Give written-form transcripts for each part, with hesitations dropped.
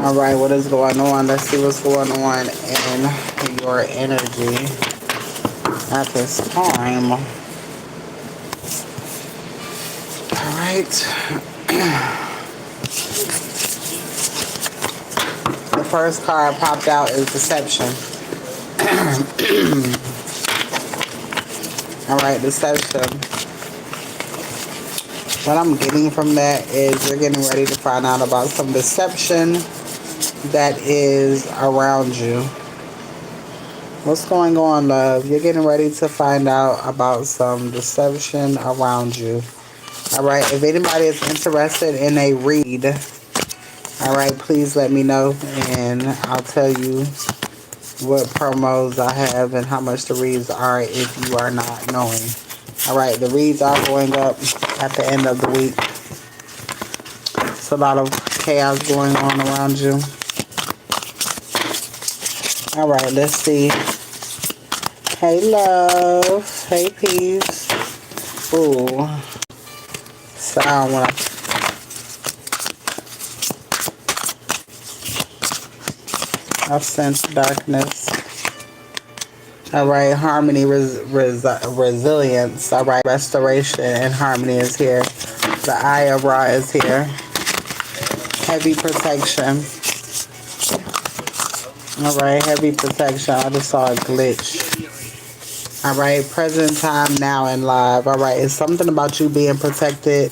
All right, what is going on? Let's see what's going on in your energy at this time. All right. The first card popped out is deception. All right, deception. What I'm getting from that is you're getting ready to find out about some deception that is around you. What's going on, love? You're getting ready to find out about some deception around you. All right, if anybody is interested in a read, all right, please let me know and I'll tell you what promos I have and how much the reads are if you are not knowing. All right, the reads are going up at the end of the week. It's a lot of chaos going on around you. All right, let's see. Hey, love. Hey, peace. Ooh. Sound when I sense darkness. All right, harmony, resilience. All right, restoration and harmony is here. The Eye of Ra is here. Heavy protection. All right, heavy protection. I just saw a glitch. All right, present time, now, and live. All right, it's something about you being protected.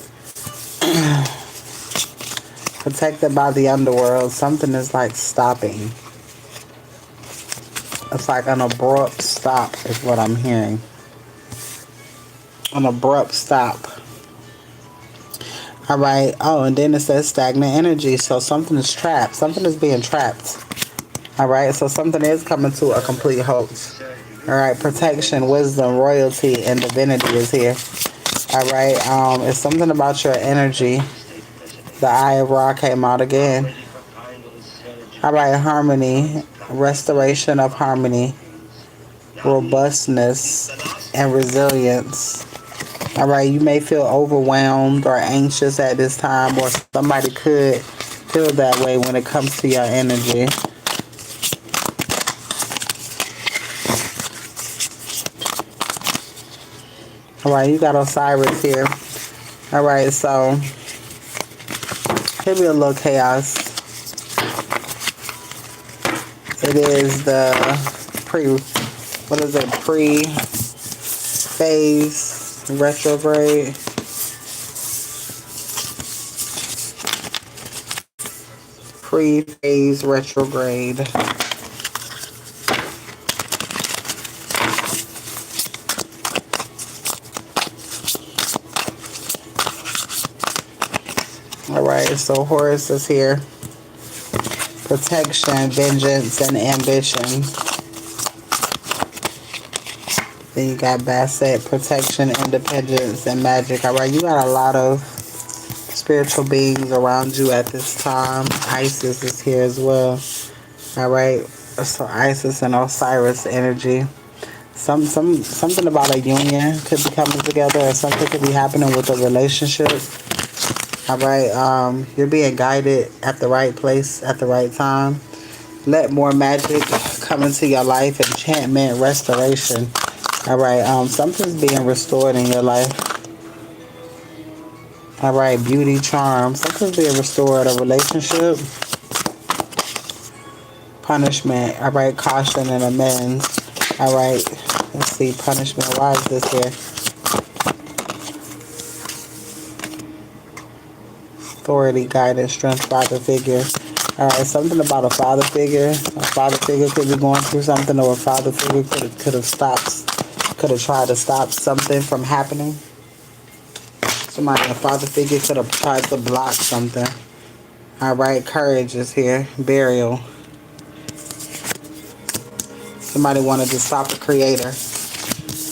Protected by the underworld. Something is like stopping. It's like an abrupt stop is what I'm hearing. An abrupt stop. All right. Oh, and then it says stagnant energy. So something is trapped. Something is being trapped. All right. So something is coming to a complete halt. All right. Protection, wisdom, royalty, and divinity is here. All right. It's something about your energy. The Eye of Ra came out again. All right. Harmony, restoration of harmony, robustness, and resilience. All right, you may feel overwhelmed or anxious at this time, or somebody could feel that way when it comes to your energy. All right, you got Osiris here. All right, so here be a little chaos. It is the pre-phase retrograde. Pre-phase retrograde. All right, so Horus is here. Protection, vengeance, and ambition. Then you got Basset, protection, independence, and magic. All right, you got a lot of spiritual beings around you at this time. Isis is here as well. All right, so Isis and Osiris energy. Something about a union could be coming together, or something could be happening with a relationship. All right, you're being guided at the right place at the right time. Let more magic come into your life. Enchantment, restoration. All right, something's being restored in your life. All right, beauty, charm. Something's being restored. A relationship. Punishment. All right, caution and amends. All right, let's see, punishment. Why is this here? Authority, guidance, strength, father figure. All right, something about a father figure. A father figure could be going through something, or a father figure could have tried to stop something from happening. A father figure could have tried to block something. All right, courage is here. Burial. Somebody wanted to stop a creator.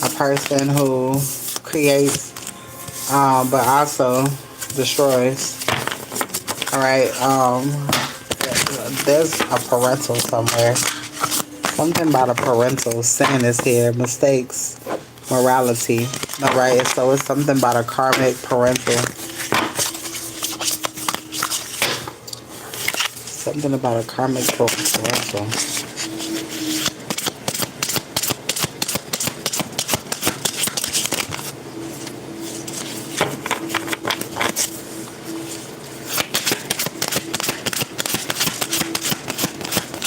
A person who creates, but also destroys. All right, there's a parental somewhere. Something about a parental sin is here. Mistakes, morality. All right, so it's something about a karmic parental. Something about a karmic reversal.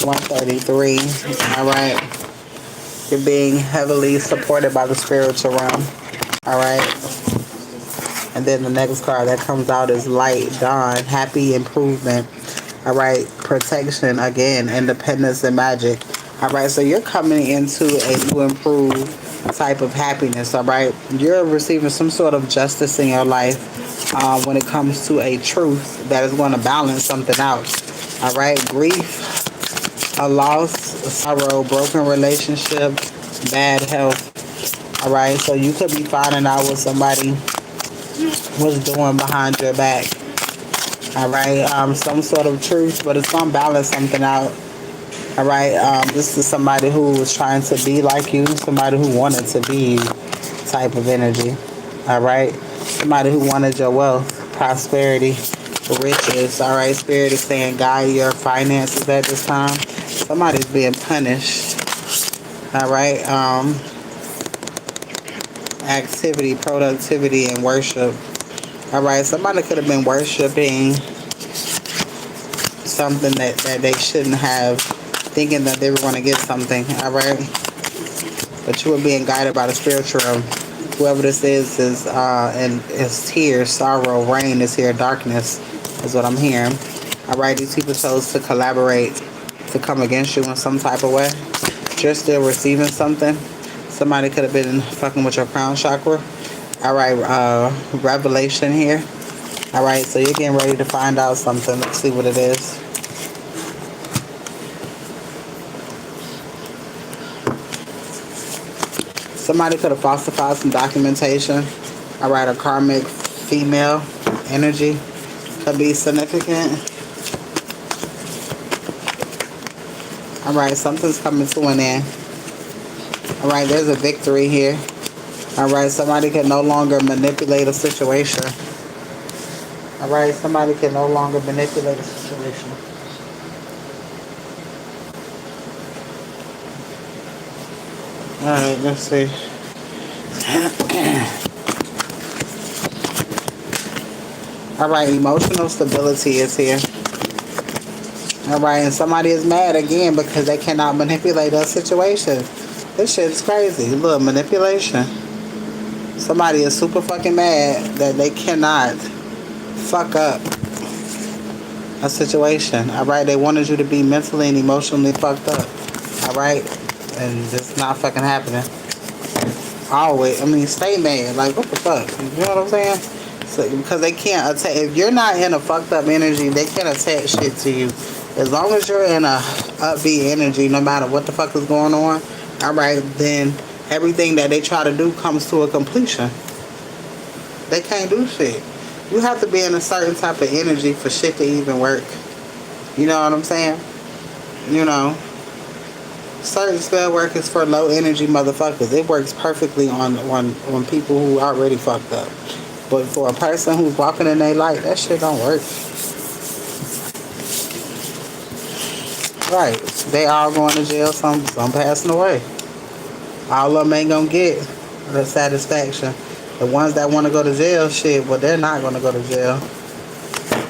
133. All right. You're being heavily supported by the spiritual realm. All right. And then the next card that comes out is light, dawn, happy, improvement. All right. Protection, again, independence and magic. All right. So you're coming into a new improved type of happiness. All right. You're receiving some sort of justice in your life when it comes to a truth that is going to balance something out. All right. Grief, a loss, a sorrow, broken relationship, bad health. All right. So you could be finding out what somebody was doing behind your back. All right. Some sort of truth, but it's going to balance something out. All right. This is somebody who was trying to be like you, somebody who wanted to be you type of energy. All right. Somebody who wanted your wealth, prosperity, riches. All right. Spirit is saying guide your finances at this time. Somebody's being punished. All right. Activity, productivity, and worship. All right. Somebody could have been worshiping something that they shouldn't have, thinking that they were going to get something. All right. But you were being guided by the spiritual realm. Whoever this is and it's tears, sorrow, rain is here, darkness is what I'm hearing. All right. These people chose to collaborate to come against you in some type of way. You're still receiving something. Somebody could have been fucking with your crown chakra. All right, revelation here. All right, so you're getting ready to find out something. Let's see what it is. Somebody could have falsified some documentation. All right, a karmic female energy could be significant. All right, something's coming to an end. All right, there's a victory here. All right, somebody can no longer manipulate a situation. All right, somebody can no longer manipulate a situation. All right, let's see. All right, emotional stability is here. All right, and somebody is mad again because they cannot manipulate a situation. This shit's crazy. Look, manipulation. Somebody is super fucking mad that they cannot fuck up a situation. All right, they wanted you to be mentally and emotionally fucked up. All right, and it's not fucking happening. Always, I mean, stay mad. Like, what the fuck? You know what I'm saying? So, because they can't attack. If you're not in a fucked up energy, they can't attack shit to you. As long as you're in a upbeat energy, no matter what the fuck is going on, all right, then everything that they try to do comes to a completion. They can't do shit. You have to be in a certain type of energy for shit to even work. You know what I'm saying? You know, certain spell work is for low energy motherfuckers. It works perfectly on people who already fucked up. But for a person who's walking in their light, that shit don't work. Right. They all going to jail, some passing away. All of them ain't gonna get the satisfaction. The ones that want to go to jail, shit, well, they're not gonna go to jail.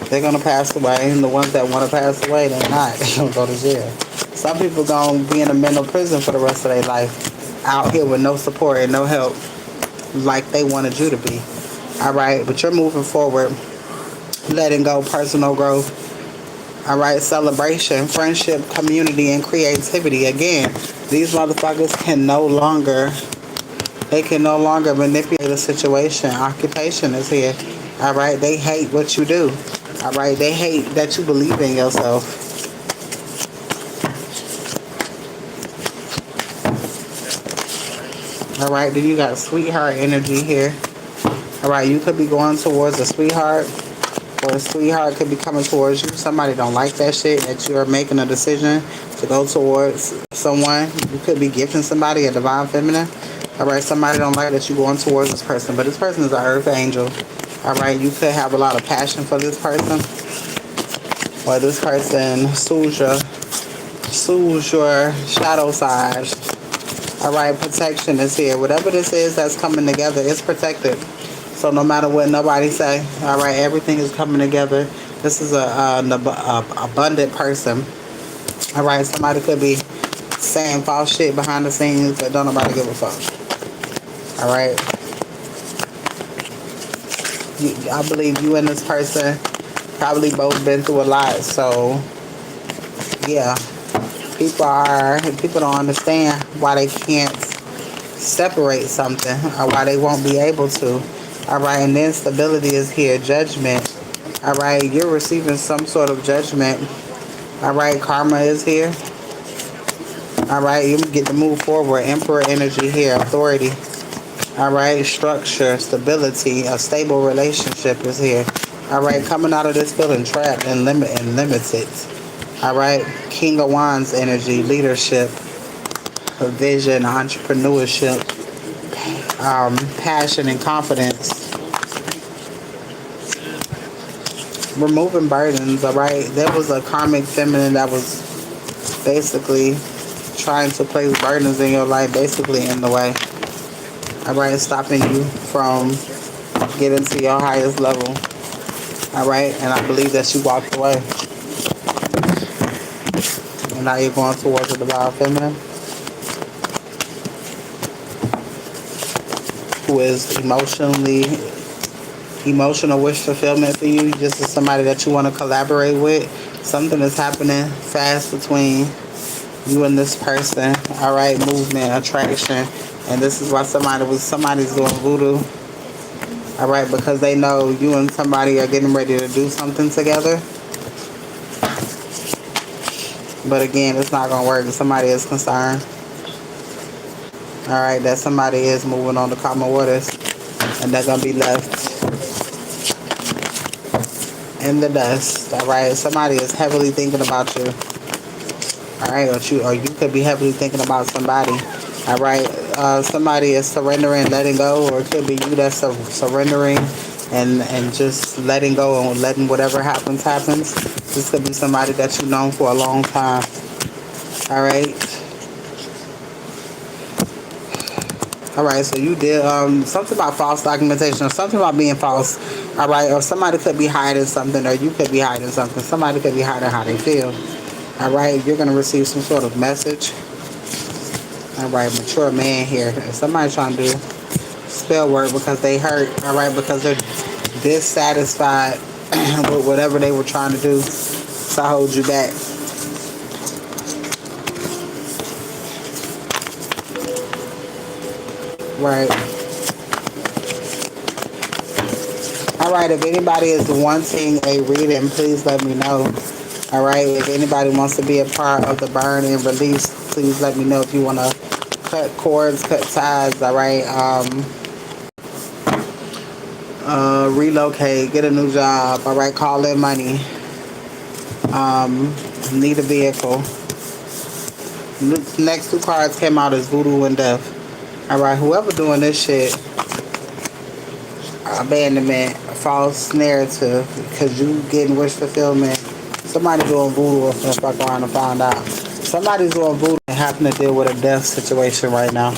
They're gonna pass away. And the ones that want to pass away, they're not. They're gonna go to jail. Some people gonna be in a mental prison for the rest of their life, out here with no support and no help, like they wanted you to be. All right, but you're moving forward, letting go, personal growth. All right, celebration, friendship, community, and creativity. Again, these motherfuckers can no longer manipulate a situation. Occupation is here. All right, they hate what you do. All right, they hate that you believe in yourself. All right, then you got sweetheart energy here. All right, you could be going towards a sweetheart. Or a sweetheart could be coming towards you. Somebody don't like that shit, that you're making a decision to go towards someone. You could be gifting somebody a divine feminine. All right, somebody don't like that you're going towards this person, but this person is an earth angel. All right, you could have a lot of passion for this person. or this person soothes your shadow side. All right, protection is here. Whatever this is that's coming together, it's protected. So no matter what nobody say, all right, everything is coming together. This is an abundant person. All right, somebody could be saying false shit behind the scenes, but don't nobody give a fuck. All right. I believe you and this person probably both been through a lot. So yeah, people don't understand why they can't separate something or why they won't be able to. All right, and then stability is here, judgment. All right, you're receiving some sort of judgment. All right, karma is here. All right, you get to move forward. Emperor energy here, authority. All right, structure, stability, a stable relationship is here. All right, coming out of this feeling trapped and limited. All right, King of Wands energy, leadership, vision, entrepreneurship, passion and confidence. Removing burdens. All right, there was a karmic feminine that was basically trying to place burdens in your life, basically in the way. All right, stopping you from getting to your highest level. All right, and I believe that you walked away. And now you're going towards the divine feminine, who is emotional wish fulfillment for you. This is somebody that you want to collaborate with. Something is happening fast between you and this person. All right, movement, attraction. And this is why somebody's doing voodoo. All right, because they know you and somebody are getting ready to do something together. But again, it's not going to work if somebody is concerned. All right, that somebody is moving on to calmer waters. And they're going to be left in the dust. All right, somebody is heavily thinking about you. All right, or you could be heavily thinking about somebody. All right, somebody is surrendering, letting go, or it could be you that's surrendering and just letting go and letting whatever happens. This could be somebody that you've known for a long time. All right. All right, so you did something about false documentation or something about being false. All right, or somebody could be hiding something, or you could be hiding something. Somebody could be hiding how they feel. All right, you're going to receive some sort of message. All right, mature man here. Somebody's trying to do spell work because they hurt. All right, because they're dissatisfied with whatever they were trying to do to hold you back. Right. All right, if anybody is wanting a reading, please let me know. All right, if anybody wants to be a part of the burn and release, please let me know. If you want to cut cords, cut ties, all right, relocate, get a new job, all right, call in money, need a vehicle. Next two cards came out as voodoo and death. All right, whoever doing this shit, abandonment, false narrative, because you getting wish fulfillment. Somebody doing voodoo or fuck around and find out. Somebody's doing voodoo and happen to deal with a death situation right now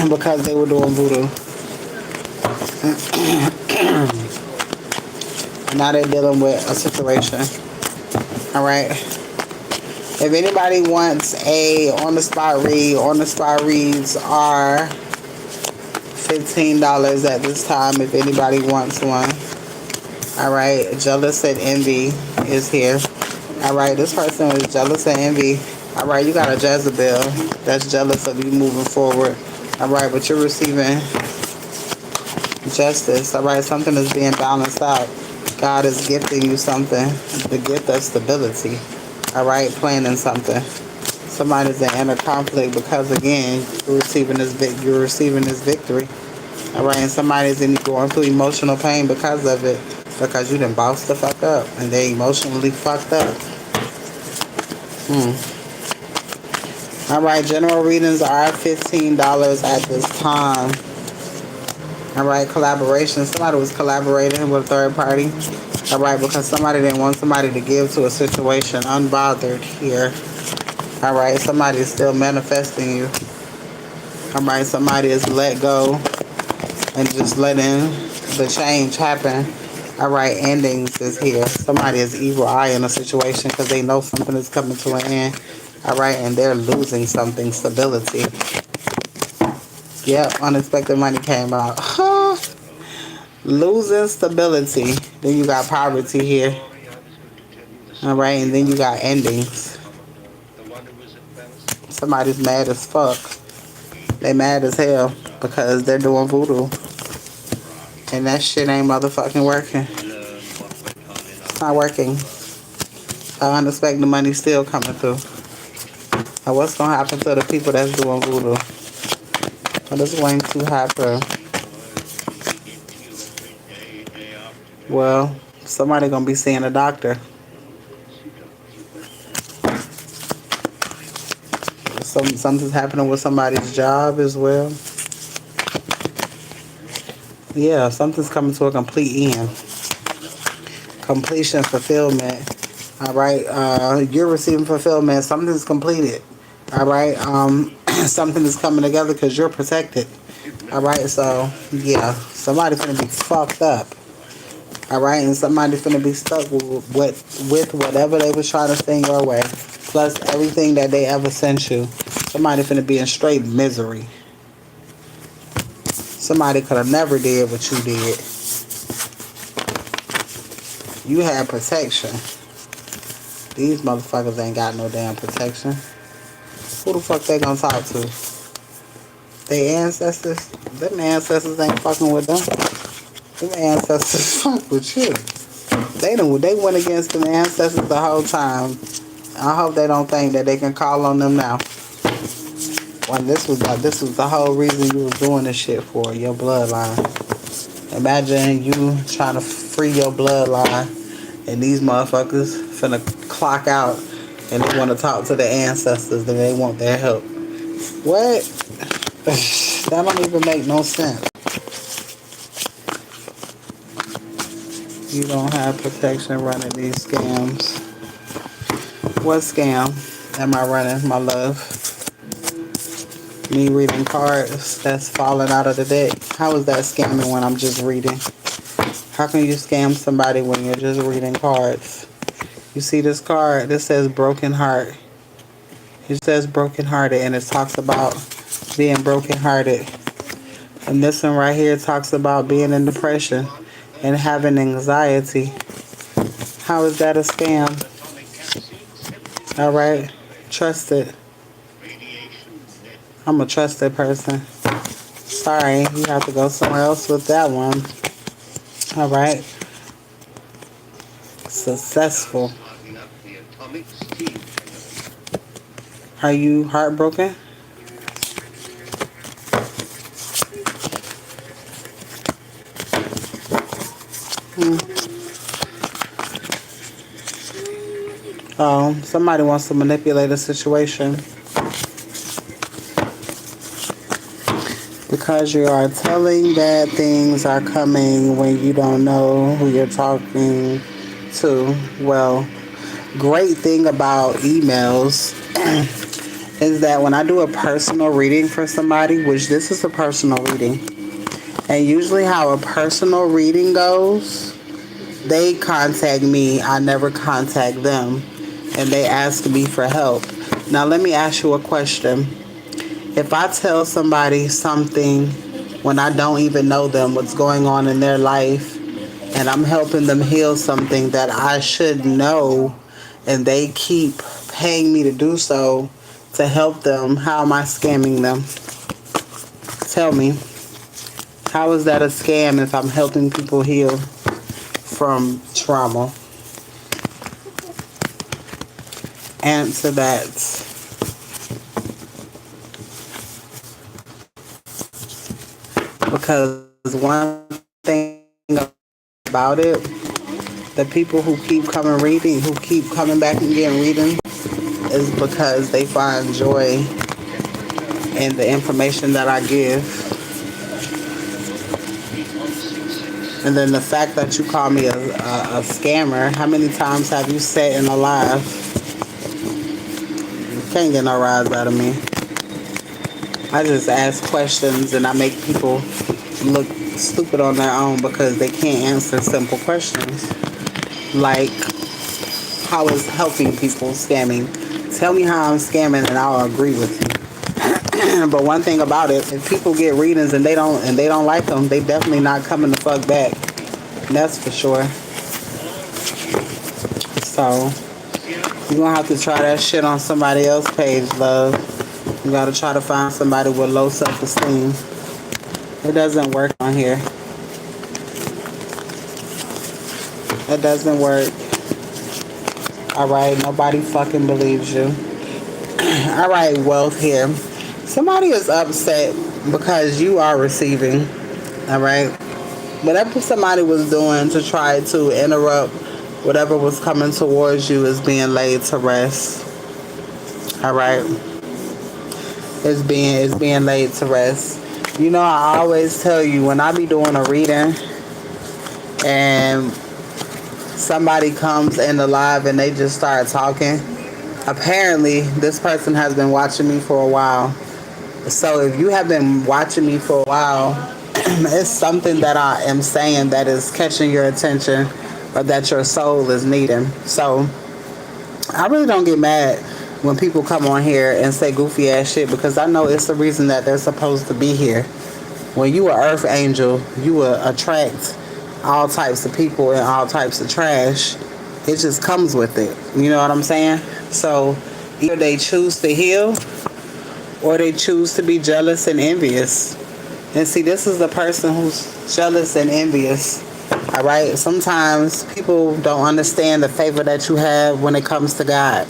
because they were doing voodoo. Now they're dealing with a situation. All right. If anybody wants a on-the-spot reads are $15 at this time if anybody wants one. All right, jealous and envy is here. All right, this person is jealous and envy. All right, you got a Jezebel that's jealous of you moving forward. All right, but you're receiving justice. All right, something is being balanced out. God is gifting you something, the gift of stability. All right, planning something. Somebody's in inner conflict because again, you're receiving this victory. All right, and somebody's going through emotional pain because of it, because you done bossed the fuck up and they emotionally fucked up. All right, general readings are $15 at this time. All right, collaboration. Somebody was collaborating with a third party. All right, because somebody didn't want somebody to give to a situation unbothered here. All right, somebody is still manifesting you. All right, somebody is let go and just letting the change happen. All right, endings is here. Somebody is evil eye in a situation because they know something is coming to an end. All right, and they're losing something, stability. Yep, unexpected money came out. Losing stability. Then you got poverty here. All right, and then you got endings. Somebody's mad as fuck. They mad as hell because they're doing voodoo. And that shit ain't motherfucking working. It's not working. Unexpected money still coming through. Now what's gonna happen to the people that's doing voodoo? What is going to happen? Well, somebody gonna be seeing a doctor. Something's happening with somebody's job as well. Yeah, something's coming to a complete end. Completion, fulfillment. All right, you're receiving fulfillment. Something's completed. All right, something is coming together because you're protected. All right, so yeah, somebody's gonna be fucked up. All right, and somebody's gonna be stuck with whatever they was trying to send your way, plus everything that they ever sent you. Somebody's gonna be in straight misery. Somebody could have never did what you did. You had protection. These motherfuckers ain't got no damn protection. Who the fuck they gonna talk to? They ancestors? Them ancestors ain't fucking with them. Them ancestors fuck with you. They went against them ancestors the whole time. I hope they don't think that they can call on them now. When this was the whole reason you was doing this shit for, your bloodline. Imagine you trying to free your bloodline and these motherfuckers finna clock out and they want to talk to the ancestors and they want their help. What? That don't even make no sense. You don't have protection running these scams. What scam am I running, my love? Me reading cards that's falling out of the deck. How is that scamming when I'm just reading? How can you scam somebody when you're just reading cards? You see this card? This says broken heart. It says broken hearted and it talks about being broken hearted. And this one right here talks about being in depression and having anxiety. How is that a scam? Alright. Trust it. I'm a trusted person. Sorry, you have to go somewhere else with that one. Alright. Successful. Are you heartbroken? Oh, somebody wants to manipulate a situation. Because you are telling that things are coming when you don't know who you're talking to. Well, great thing about emails is that when I do a personal reading for somebody, which this is a personal reading, and usually how a personal reading goes, they contact me, I never contact them, and they ask me for help. Now let me ask you a question. If I tell somebody something when I don't even know them, what's going on in their life, and I'm helping them heal something that I should know, and they keep paying me to do so to help them, how am I scamming them? Tell me. How is that a scam if I'm helping people heal from trauma? Answer that. Because one thing about it, the people who keep coming reading, who keep coming back and getting reading, is because they find joy in the information that I give. And then the fact that you call me a scammer, how many times have you sat in a live? You can't get no rise out of me. I just ask questions and I make people look stupid on their own because they can't answer simple questions. Like, how is helping people scamming? Tell me how I'm scamming and I'll agree with you. But one thing about it, if people get readings and they don't like them, they definitely not coming the fuck back. That's for sure. So you gonna have to try that shit on somebody else's page, love. You gotta try to find somebody with low self-esteem. It doesn't work on here. It doesn't work. Alright, nobody fucking believes you. Alright, wealth here. Somebody is upset because you are receiving. Alright? Whatever somebody was doing to try to interrupt whatever was coming towards you is being laid to rest. Alright? It's being laid to rest. You know, I always tell you when I be doing a reading and somebody comes in the live and they just start talking, apparently this person has been watching me for a while. So if you have been watching me for a while, it's something that I am saying that is catching your attention or that your soul is needing. So I really don't get mad when people come on here and say goofy ass shit because I know it's the reason that they're supposed to be here. When you are earth angel, you will attract all types of people and all types of trash. It just comes with it. You know what I'm saying? So either they choose to heal or they choose to be jealous and envious. And see, this is the person who's jealous and envious. Alright? Sometimes people don't understand the favor that you have when it comes to God.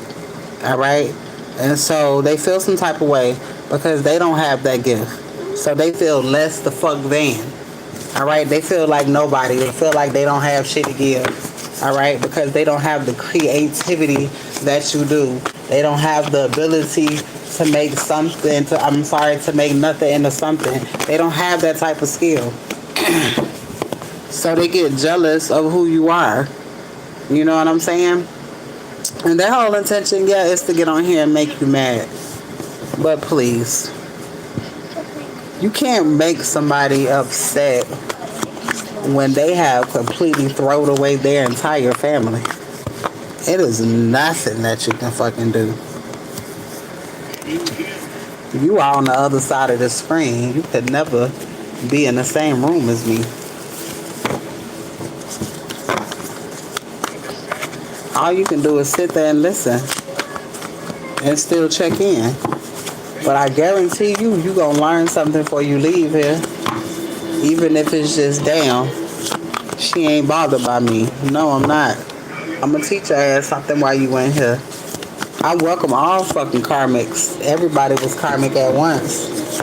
Alright? And so they feel some type of way because they don't have that gift. So they feel less the fuck than. Alright? They feel like nobody. They feel like they don't have shit to give. Alright? Because they don't have the creativity that you do. They don't have the ability to make something to make nothing into something. They don't have that type of skill. So they get jealous of who you are. You know what I'm saying? And their whole intention, yeah, is to get on here and make you mad. But please, you can't make somebody upset when they have completely thrown away their entire family. It is nothing that you can fucking do. You are on the other side of the screen. You could never be in the same room as me. All you can do is sit there and listen and still check in. But I guarantee you, you're going to learn something before you leave here. Even if it's just, damn, she ain't bothered by me. No, I'm not. I'm going to teach her ass something while you in here. I welcome all fucking karmics. Everybody was karmic at once.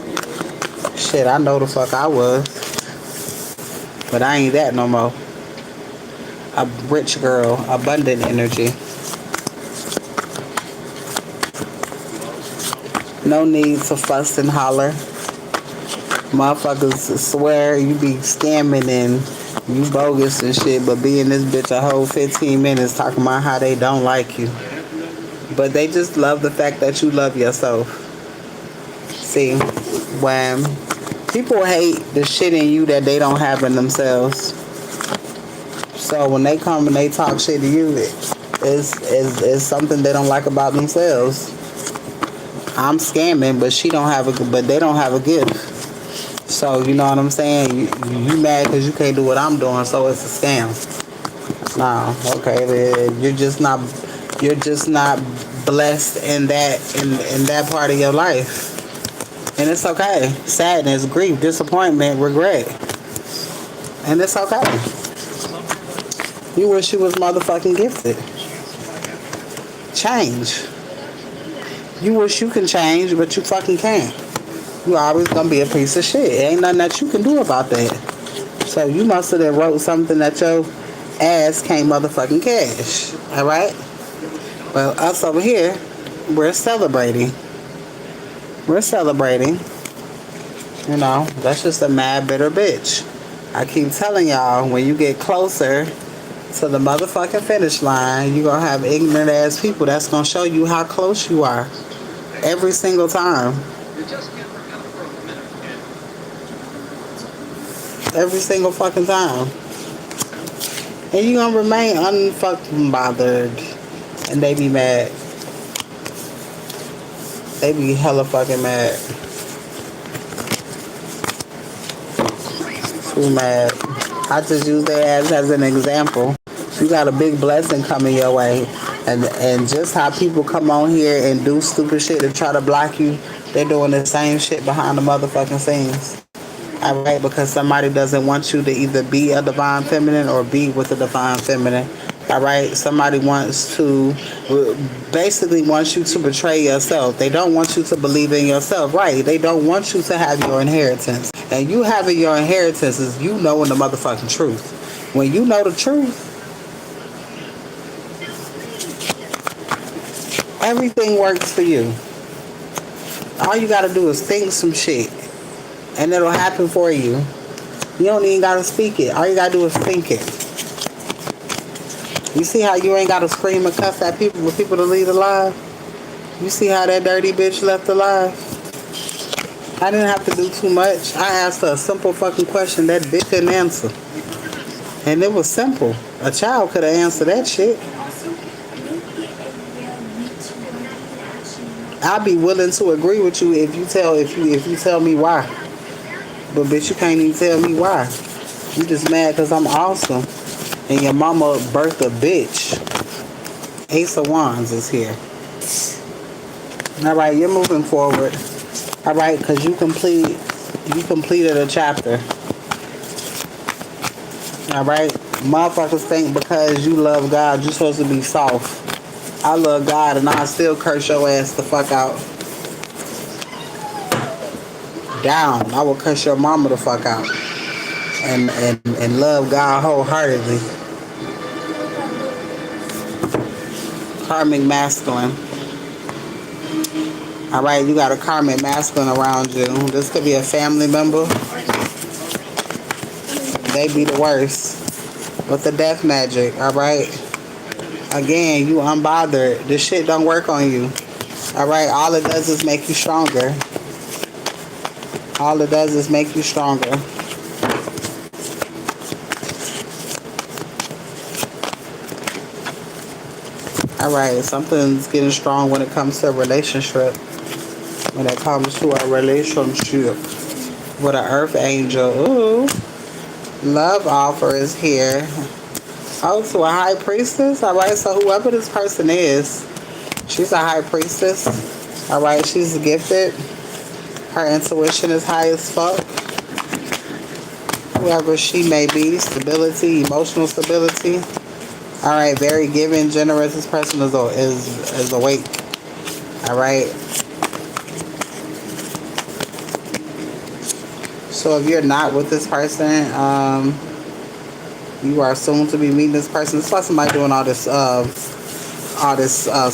Shit, I know the fuck I was. But I ain't that no more. A rich girl, abundant energy. No need to fuss and holler. Motherfuckers swear you be scamming and you bogus and shit, but be in this bitch a whole 15 minutes talking about how they don't like you. But they just love the fact that you love yourself. See, when people hate the shit in you that they don't have in themselves. So when they come and they talk shit to you, it's something they don't like about themselves. I'm scamming, but they don't have a gift. So you know what I'm saying? You mad because you can't do what I'm doing, so it's a scam. Nah, okay, you're just not blessed in that part of your life. And it's okay. Sadness, grief, disappointment, regret. And it's okay. You wish you was motherfucking gifted. Change. You wish you can change, but you fucking can't. You always gonna be a piece of shit. Ain't nothing that you can do about that. So you must have wrote something that your ass can't motherfucking cash. Alright? Well, us over here, we're celebrating. We're celebrating. You know, that's just a mad, bitter bitch. I keep telling y'all, when you get closer to the motherfucking finish line, you're gonna have ignorant ass people that's gonna show you how close you are every single time. Every single fucking time. And you gonna remain unfucking bothered. And they be mad. They be hella fucking mad. Too mad. I just use their ass as an example. You got a big blessing coming your way. And just how people come on here and do stupid shit to try to block you, they're doing the same shit behind the motherfucking scenes. Alright, because somebody doesn't want you to either be a divine feminine or be with a divine feminine. Alright, somebody wants to, basically wants you to betray yourself. They don't want you to believe in yourself. Right, they don't want you to have your inheritance. And you having your inheritance is you knowing the motherfucking truth. When you know the truth, everything works for you. All you gotta do is think some shit. And it'll happen for you. You don't even gotta speak it. All you gotta do is think it. You see how you ain't gotta scream and cuss at people for people to leave alive? You see how that dirty bitch left alive? I didn't have to do too much. I asked her a simple fucking question that bitch couldn't answer. And it was simple. A child could have answered that shit. I'd be willing to agree with you if you tell me why. But bitch, you can't even tell me why. You just mad because I'm awesome. And your mama birthed a bitch. Ace of Wands is here. Alright, you're moving forward. Alright, because you completed a chapter. Alright? Motherfuckers think because you love God, you're supposed to be soft. I love God and I still curse your ass the fuck out. Down. I will curse your mama the fuck out. And love God wholeheartedly. Karmic masculine. Alright, you got a karmic masculine around you. This could be a family member. They be the worst. With the death magic, alright? Again, you unbothered. This shit don't work on you. Alright, all it does is make you stronger. All it does is make you stronger. Alright, something's getting strong when it comes to a relationship. When it comes to a relationship with an earth angel. Ooh. Love offer is here. Oh, to a high priestess? Alright, so whoever this person is, she's a high priestess. Alright, she's gifted. Her intuition is high as fuck. Whoever she may be, stability, emotional stability. Alright, very giving, generous. This person is awake. Alright. So if you're not with this person, you are soon to be meeting this person. This is why somebody doing all this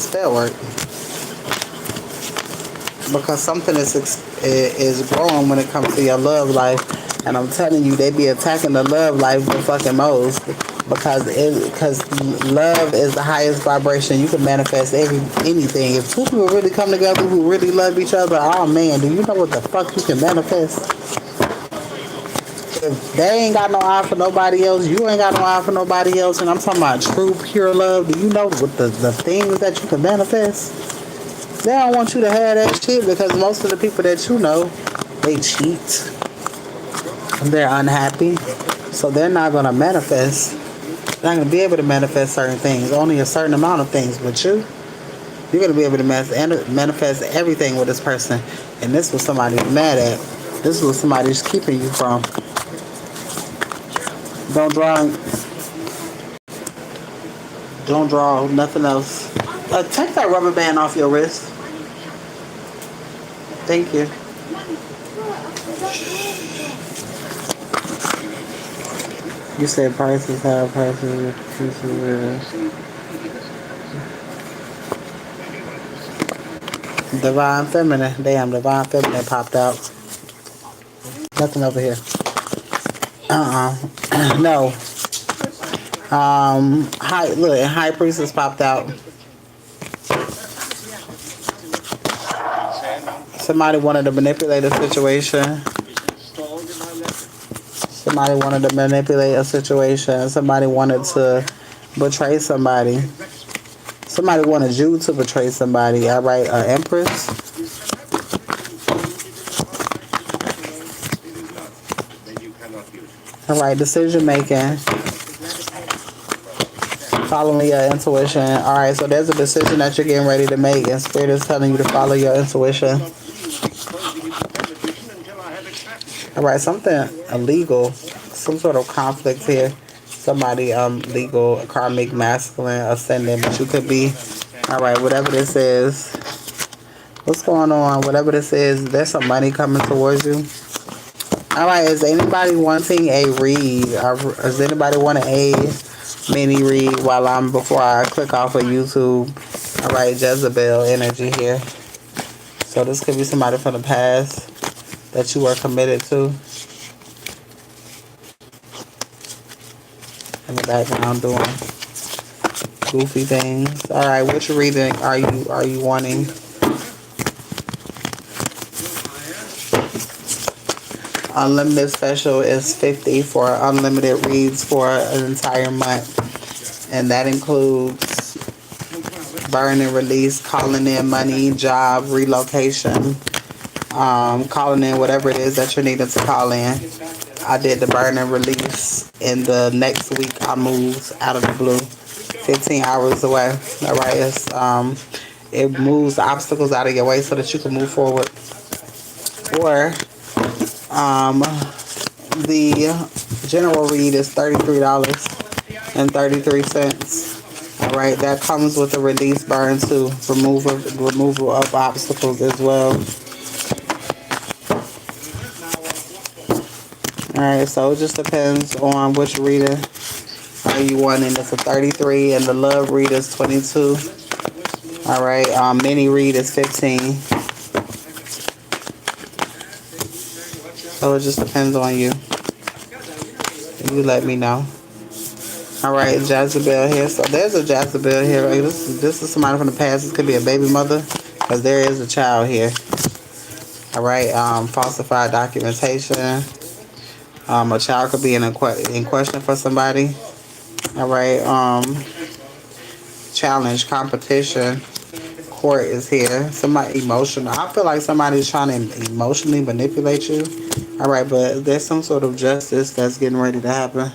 spell work. Because something is growing when it comes to your love life. And I'm telling you, they be attacking the love life the fucking most. Because love is the highest vibration. You can manifest anything. If two people really come together who really love each other, oh man, do you know what the fuck you can manifest? If they ain't got no eye for nobody else, you ain't got no eye for nobody else, and I'm talking about true, pure love, do you know what the things that you can manifest? They don't want you to have that shit because most of the people that you know, they cheat. They're unhappy. So they're not going to manifest. They're not going to be able to manifest certain things. Only a certain amount of things. But you're going to be able to manifest everything with this person. And this was somebody's mad at. This was somebody's keeping you from. Don't draw nothing else. Take that rubber band off your wrist. Thank you. You said prices have prices. Divine Feminine. Damn, Divine Feminine popped out. Nothing over here. No. High Priestess popped out. Somebody wanted to manipulate a situation. Somebody wanted to manipulate a situation. Somebody wanted to betray somebody. Somebody wanted you to betray somebody. All right, Empress. All right, decision making. Following your intuition. All right, so there's a decision that you're getting ready to make, and Spirit is telling you to follow your intuition. All right, something illegal, some sort of conflict here. Somebody legal, karmic, masculine, ascendant, but you could be. All right, whatever this is. What's going on? Whatever this is, there's some money coming towards you. All right, is anybody wanting a read? Does anybody want a mini read before I click off of YouTube? All right, Jezebel energy here. So this could be somebody from the past that you are committed to. In the background doing goofy things. All right, which reading are you wanting? Unlimited special is $50 for unlimited reads for an entire month, and that includes burn and release, calling in money, job, relocation, calling in whatever it is that you're needing to call in. I did the burn and release, and the next week I moved out of the blue, 15 hours away. All right, it moves obstacles out of your way so that you can move forward. Or the general read is $33.33. All right, that comes with a release burn too, removal of obstacles as well. All right, so it just depends on which reader are you wanting. It's a 33, and the love read is 22. All right, mini read is 15. So it just depends on you. You let me know. All right, Jezebel here. So there's a Jezebel here. Right? This is somebody from the past. This could be a baby mother, because there is a child here. All right, falsified documentation. A child could be in question for somebody. All right, challenge, competition. Court is here. Somebody emotional. I feel like somebody's trying to emotionally manipulate you. All right, but there's some sort of justice that's getting ready to happen.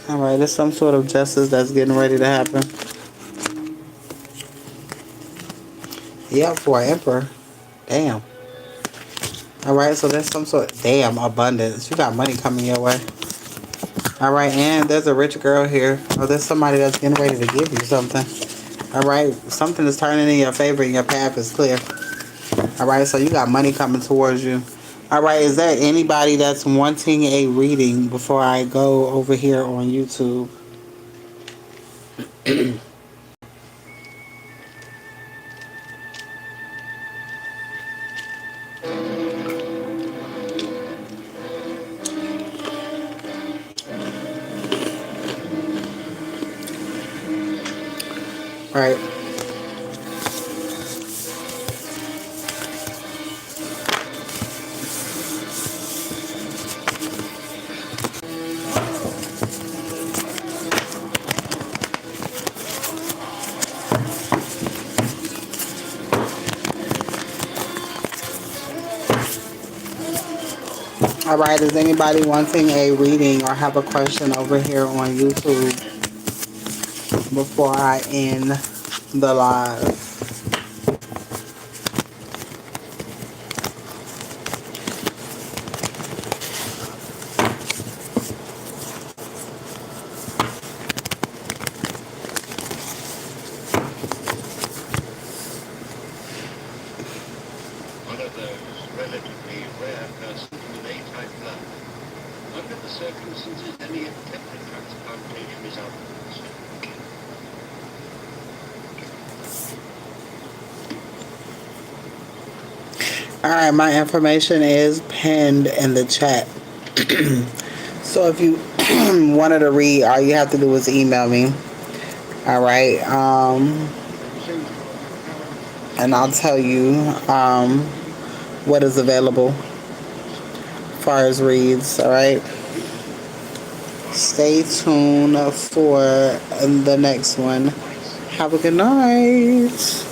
All right, there's some sort of justice that's getting ready to happen. Yep, for an emperor. Damn. All right, so there's some sort of abundance. You got money coming your way. All right, and there's a rich girl here. Oh, there's somebody that's getting ready to give you something. All right, something is turning in your favor and your path is clear. All right, so you got money coming towards you. All right, is there anybody that's wanting a reading before I go over here on YouTube? Right. All right, is anybody wanting a reading or have a question over here on YouTube before I end the live? One of those relatively rare persons with A-type blood. Under the circumstances, any attempted transplantation is outdoors. Alright, my information is pinned in the chat. So if you wanted to read, all you have to do is email me. Alright, and I'll tell you what is available as far as reads. Alright, stay tuned for the next one. Have a good night.